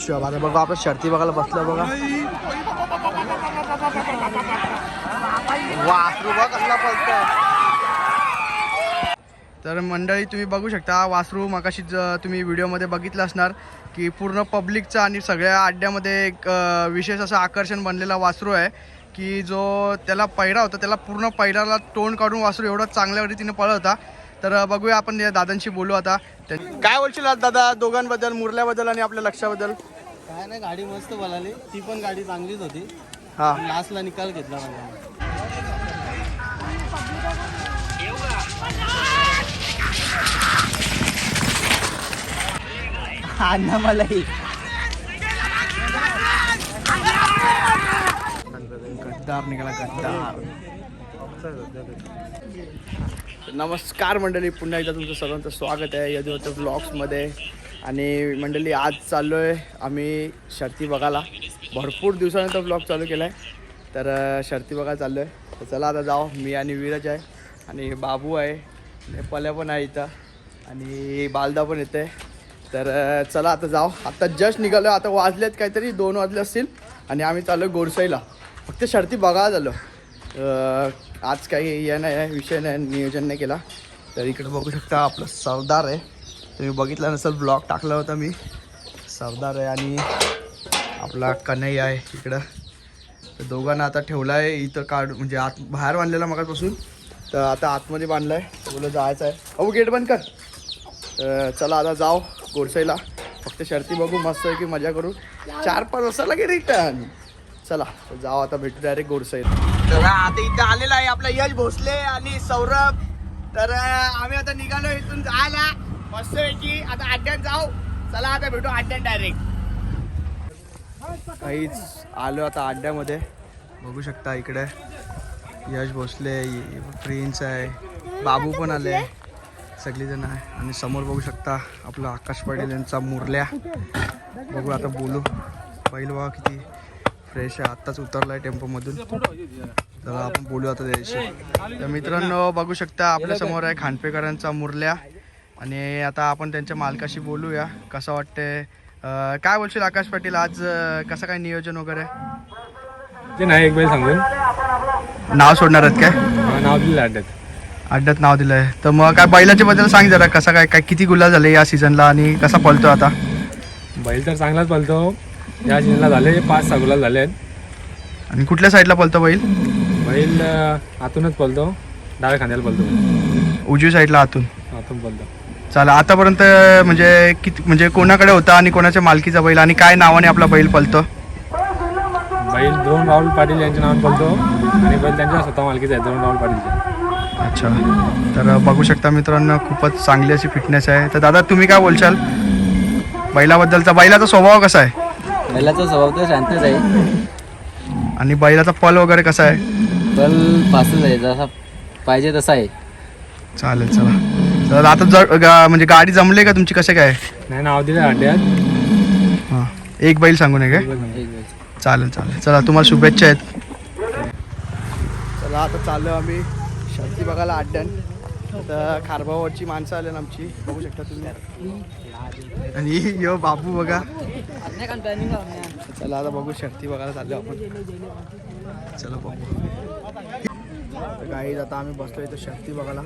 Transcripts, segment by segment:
आता बघा आपण शर्ती बघायला बसलो बघा. वासरू बघ कसला पळतोय. तर मंडळी तुम्ही बघू शकता वासरू मगाशी तुम्ही व्हिडिओमध्ये बघितलं असणार की पूर्ण पब्लिकचा आणि सगळ्या अड्ड्यामध्ये एक विशेष असं आकर्षण बनलेला वासरू आहे की जो त्याला पैरा होता त्याला पूर्ण पैराला तोंड काढून वासरू एवढा चांगल्या रीतीने पळत होता. तर बघूया आपण या दादांशी बोलू आता. काय बोलशील आज दादा दोघांबद्दल, मुरल्याबद्दल आणि आपल्या लक्षाबद्दल? काय नाही, गाडी मस्त पळाली, ती पण गाडी चांगलीच होती. हा लास्टला निकाल घेतला म्हणजे. अण्णा मलाही गद्दार निघाला गद्दार. नमस्कार मंडळी, पुन्हा एकदा तुमचं सर्वांचं स्वागत आहे यदुवंत ब्लॉग्समध्ये. आणि मंडळी आज चाललो आहे आम्ही शर्ती बघायला. भरपूर दिवसानंतर ब्लॉग चालू केला आहे, तर शर्ती बघायला चाललो आहे. तर चला आता जाऊ. मी आणि विरज आहे आणि बाबू आहे, नेपाल्या पण आहे इथं आणि बालदा पण येते. तर चला आता जाऊ. आता जस्ट निघालो, आता वाजलेत काहीतरी 2 वाजले असतील आणि आम्ही चाललो गोरसाईला. फक्त शर्ती बघायला झालो. आज काही हे नाही आहे, विषय नाही, नियोजन नाही केला. तर इकडे बघू शकता आपलं सरदार आहे. तुम्ही बघितलं नसेल, ब्लॉग टाकला होता मी. सरदार आहे आणि आपला कन्हैया आहे इकडं. तर दोघांना आता ठेवला आहे इथं म्हणजे आत बाहेर बांधलेला मगापासून, तर आता आतमध्ये बांधला आहे. बोललं जायचं आहे. अहो गेट बंद कर. चला आता जाऊ गोरसाईला. फक्त शर्ती बघू, मस्त आहे की मजा करू. 4-5 वाजता लगे रिटर्न. चला जाऊ आता, भेटू डायरेक्ट गोरसाईला. तर आता इथं आलेला आहे आपला यश भोसले आणि सौरभ. तर आम्ही आता निघालो इथून जायला मस्त आहे की. आता अड्ड्यात जाऊ. चला आता भेटू अड्ड्यात डायरेक्ट. काहीच आलो आता अड्ड्यामध्ये. बघू शकता इकडे यश भोसले, प्रिन्स आहे, बाबू पण आले, सगळीजण आहे. आणि समोर बघू शकता आपला आकाश पाटील यांचा मुरल्या. बघू आता बोलू. बैल बघा किती फ्रेश आहे, आत्ताच उतरला आहे टेम्पोमधून. तर आपण बोलू आता त्याशी. तर मित्रांनो बघू शकता आपल्यासमोर आहे खांडपेकरांचा मुरल्या. आणि आता आपण त्यांच्या मालकाशी बोलूया कसं वाटतंय. काय बोलशील आकाश पाटील, आज कसं काय नियोजन वगैरे? ते नाही, एक बैल सांगून नाव सोडणार आहेत काय? नाव दिलं अड्ड्यात. अड्ड्यात नाव दिलं आहे. तर मग काय बैलाच्या बद्दल सांग जरा, कसा काय किती गुलाल झाले या सीझनला आणि कसा पळतो आता? बैल तर चांगलाच पळतो. या सीझनला झाले 5-6 गुलाल झाले आहेत. आणि कुठल्या साईडला पळतो बैल? बैल आतूनच पळतो, डाव्या खांद्याला पळतो. उजवी साईडला आतून पळतो. चालेल. आतापर्यंत म्हणजे किती, म्हणजे कोणाकडे होता आणि कोणाच्या मालकीचा बैल आणि काय नावाने आपला बैल पळतो? बैल द्रोण राहुल पाटील यांच्या नावाने पळतो आणि बैल त्यांच्या स्वतः मालकीचा आहे, द्रोण राहुल पाटीलचा. अच्छा. तर बघू शकता मित्रांनो खूपच चांगली अशी फिटनेस आहे. तर दादा तुम्ही काय बोलशाल बैलाबद्दलचा? बैलाचा स्वभाव कसा आहे? बैलाचा स्वभाव तर शांतच आहे आणि बैलाचा पल वगैरे कसा आहे? पल फास्टच आहे, जसा पाहिजे तसा आहे. चालेल. चला तर आता म्हणजे गाडी जमली का तुमची, कसे काय? नाही, नाव दिलं अड्ड्यात. हां, एक बैल सांगून आहे काय? चालेल. चला तुम्हाला शुभेच्छा आहेत. चला आता चाललो आम्ही शर्ती बघायला अड्ड्यान. तर खारबावरची माणसं आले ना आमची, बघू शकता तुम्ही. आणि यो बाबू बघा. चला आता बघू शर्ती बघायला चाललो आपण. चला बघू. काही आता आम्ही बसलो इथं शर्ती बघायला.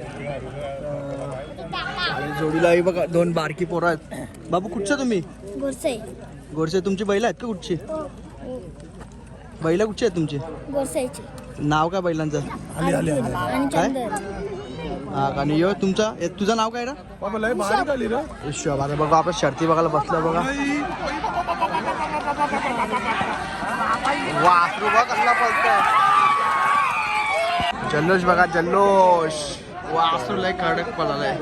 आणि जोडीलाही बघा 2 बारकी पोरं आहेत. बाबू कुठचे तुम्ही? गोरसे. तुमची बैल आहेत का कुठची? बैल कुठची आहेत तुमची? गोरसाईची. नाव काय बैलांचं? काय? हा. आणि यो तुमचा, तुझं नाव काय रे? आता बघा आपण शर्ती बघायला बसलो बघा. वासरू बघा कसला पळतोय. जल्लोष बघा, जल्लोष. वासरू लय कडक पळालाय.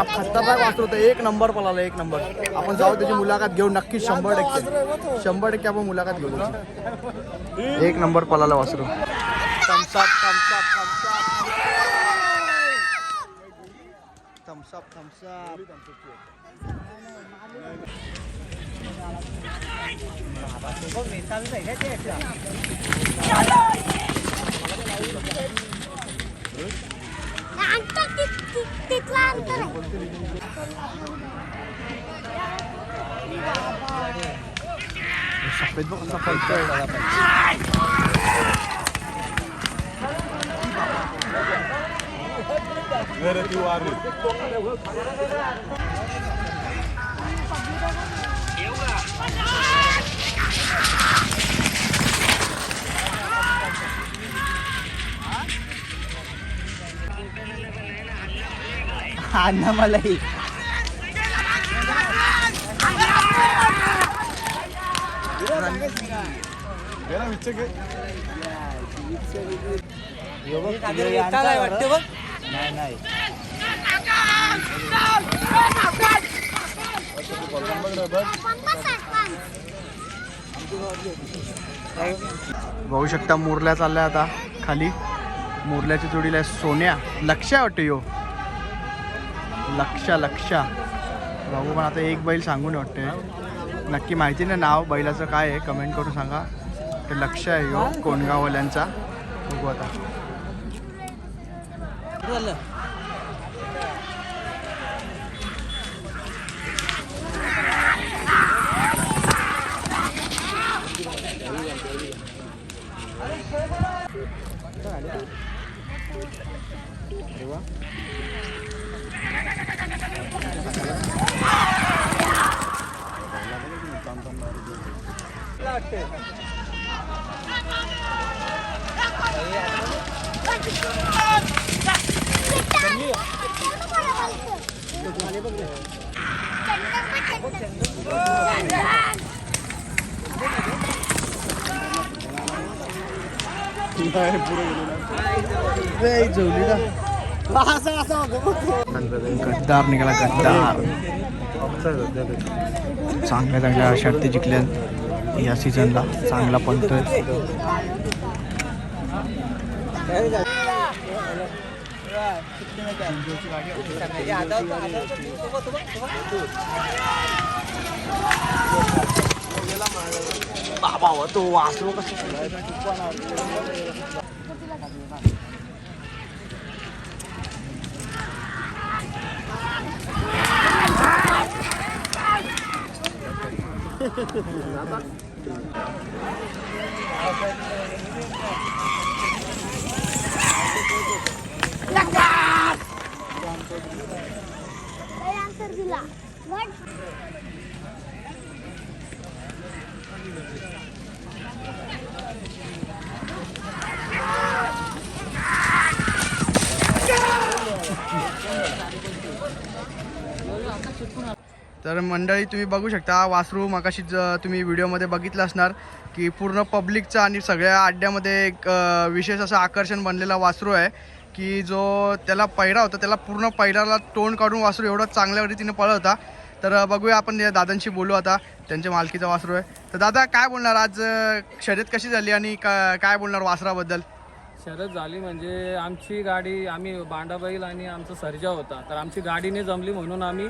खतरनाक वासरू होतं. 1 नंबर पळाला, 1 नंबर. आपण जाऊ त्याची मुलाखत घेऊ नक्की. 100% आपण मुलाखत घेऊ त्याची. 1 नंबर पळाला वासरू. थम्सअप. तिथला अंतर आहे. सफेद बघ कसा पळतोय. अन्नामलाई बघू शकता मुरल्या चालल्या आता खाली. मुरल्याच्या जोडीला आहे सोन्या. लक्ष्या वाटतं यो. लक्ष्या बघू पण आता एक बैल सांगून वाटते. नक्की माहिती नाही नाव बैलाचं काय आहे, कमेंट करून सांगा. ते लक्ष्य आहे यो कोंडगाववाल्यांचा. बघू आता. गद्दार निघाला गद्दार. चांगल्या शर्ती जिंकल्या या सीझनला. चांगला पळतोय. बाबा तो वासरू कसं. तर मंडळी तुम्ही बघू शकता वासरू मगाशी तुम्ही व्हिडिओमध्ये बघितलं असणार की पूर्ण पब्लिकचा आणि सगळ्या अड्ड्यामध्ये एक विशेष असं आकर्षण बनलेला वासरू आहे की जो त्याला पैरा होता त्याला पूर्ण पैराला तोंड काढून वासरू एवढं चांगल्या रीतीने पळत होता. तर बघूया आपण या दादांशी बोलू आता. त्यांच्या मालकीचा वासरू आहे. तर दादा काय बोलणार आज शर्यत कशी झाली आणि काय बोलणार वासराबद्दल? शर्यत झाली म्हणजे आमची गाडी आम्ही बांडाबाईल आणि आमचा सर्जा होता तर आमची गाडीने जमली म्हणून आम्ही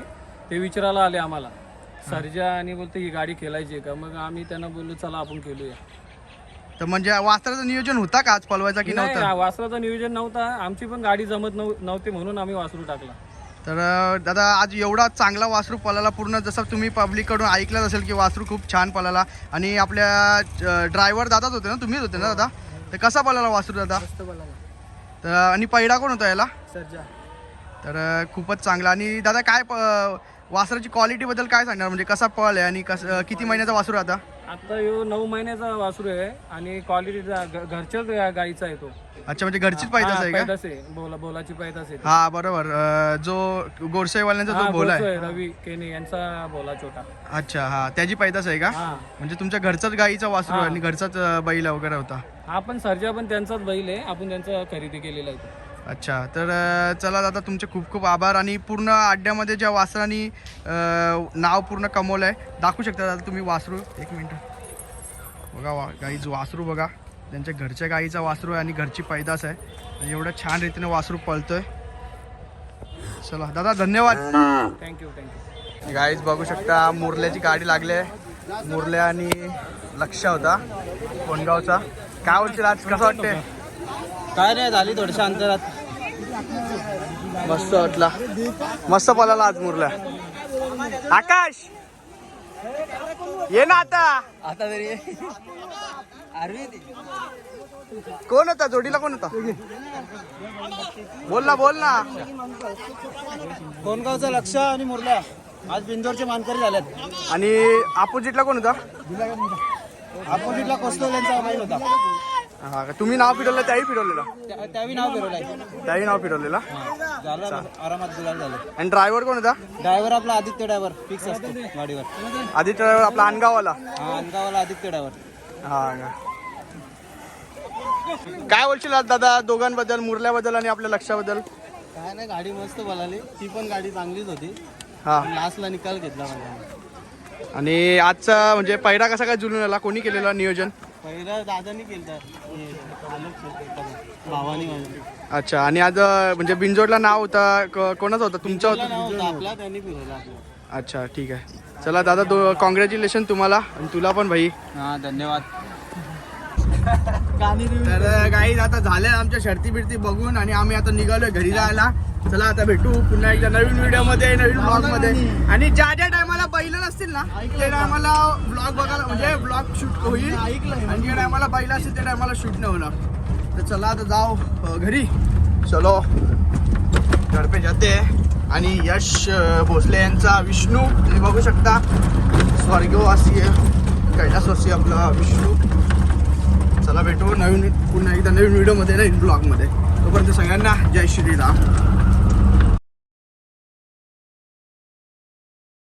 ते विचारायला आले आम्हाला सर्जा आणि बोलते ही गाडी खेळायची का. मग आम्ही त्यांना बोललो चला आपण खेळूया. तर म्हणजे वासराचं नियोजन होता का आज पळवायचा की नव्हता? नाही वासराचं नियोजन नव्हता. आमची पण गाडी जमत नव्हती म्हणून आम्ही वासरू टाकला. तर दादा आज एवढा चांगला वासरू पळाला पूर्ण जसं तुम्ही पब्लिककडून ऐकलंच असेल की वासरू खूप छान पळाला आणि आपल्या ड्रायव्हर दादाच होते ना, तुम्हीच होते ना दादा? तर कसा पळाला वासरू दादा? तर आणि पैडा कोण होता याला? सर्जा. तर खूपच चांगला. आणि दादा काय वासराची क्वालिटीबद्दल काय सांगणार म्हणजे कसा पळ आहे आणि किती महिन्याचा वासरू आता? आता यो 9 महिन्याचा वासरू आहे आणि क्वालिटी घरच्याच गाईचा आहे तो. अच्छा म्हणजे घरचीच पैदास आहे का? पैदास आहे बोलाची पैदास आहे. हा बरोबर. जो गोरसाईवाल्यांचा जो बोला आहे रवी केने यांचा बोला छोटा. अच्छा हा त्याची पैदास आहे का? म्हणजे तुमच्या घरचाच गाईचा वासरू आणि घरचाच बैल वगैरे होता? हा पण सर्जा पण त्यांचाच बैल आहे. आपण त्यांचा खरेदी केलेला आहे. अच्छा तर चला दादा तुमचे खूप खूप आभार. आणि पूर्ण अड्ड्यामध्ये ज्या वासरांनी नाव पूर्ण कमवलं आहे दाखवू शकता दादा तुम्ही वासरू? एक मिनटं बघा गाईचं वासरू बघा. त्यांच्या घरच्या गाईचा वासरू आहे आणि घरची पैदास आहे. आणि एवढं छान रीतीने वासरू पळतोय. चला दादा धन्यवाद. थँक्यू. गाईज बघू शकता मुरल्याची गाडी लागली आहे. मुरल्या आणि लक्ष होता कोंडगावचा. काय बोलतील आज कसं वाटते? काय नाही झाली थोड्याशा अंतरात. मस्त वाटला. मस्त पळाला आज मुरल्या. आकाश ये ना आता. आता तरी कोण होता जोडीला, कोण होता? बोल ना. कोणगावचा लक्ष आणि मुरल्या आज बिंदोरचे मानकरी झालेत. आणि अपोजिटला कोण होता? अपोजिटला कोस्टल यांचा बैल होता. हा का, तुम्ही नाव फिरवलं त्याही फिरवलेलं? त्यावेळी नाव फिरवलंय. त्याही नाव फिरवलेलं. झालं आरामात गुलाल झाले. आणि ड्रायव्हर कोण होता? ड्रायव्हर आपला आदित्य ड्रायव्हर फिक्स असतो गाडीवर. आदित्य ड्रायव्हर आपला अनगाववाला. हा अनगावाला आदित्य ड्रायव्हर. हा का. काय बोलशील आज दादा दोघांबद्दल, मुरल्याबद्दल आणि आपल्या लक्षाबद्दल? काय नाही, गाडी मस्त बोलाली. ती पण गाडी चांगलीच होती. हा. लास्टला निकाल घेतला मला. आणि आजचा म्हणजे पहिला कसा काय जुलून आला, कोणी केलेलं नियोजन? पहिला दादानी केलं भावानी माझ्या. अच्छा. आणि आज म्हणजे बिंजोडला नाव होता कोणाचं होतं? तुमचं होतं? नाव होतं आपला, त्यांनी फिरवला आपला. अच्छा ठीक आहे. चला दादा कॉंग्रॅच्युलेशन तुम्हाला आणि तुला पण भाई. हा धन्यवाद. तर काही आता झाल्या आमच्या शर्ती बिर्ती बघून आणि आम्ही आता निघालोय घरी जायला. चला आता भेटू पुन्हा एकदा नवीन व्हिडिओमध्ये, नवीन ब्लॉगमध्ये. आणि ज्या टायमाला बैल नसतील ना त्या टायमाला ब्लॉग बघायला म्हणजे ब्लॉग शूट होईल. आणि ज्या टायमाला बैल असतील त्या टायमाला शूट नाही होणार. तर चला आता जाऊ घरी. चलो घर पे जाते. आणि यश भोसले यांचा विष्णू तुम्ही बघू शकता, स्वर्गवासी कैलासवासी आपला विष्णू. चला भेटू पुन्हा एकदा नवीन व्हिडिओमध्ये, नवीन ब्लॉगमध्ये. तोपर्यंत सगळ्यांना जय श्रीराम.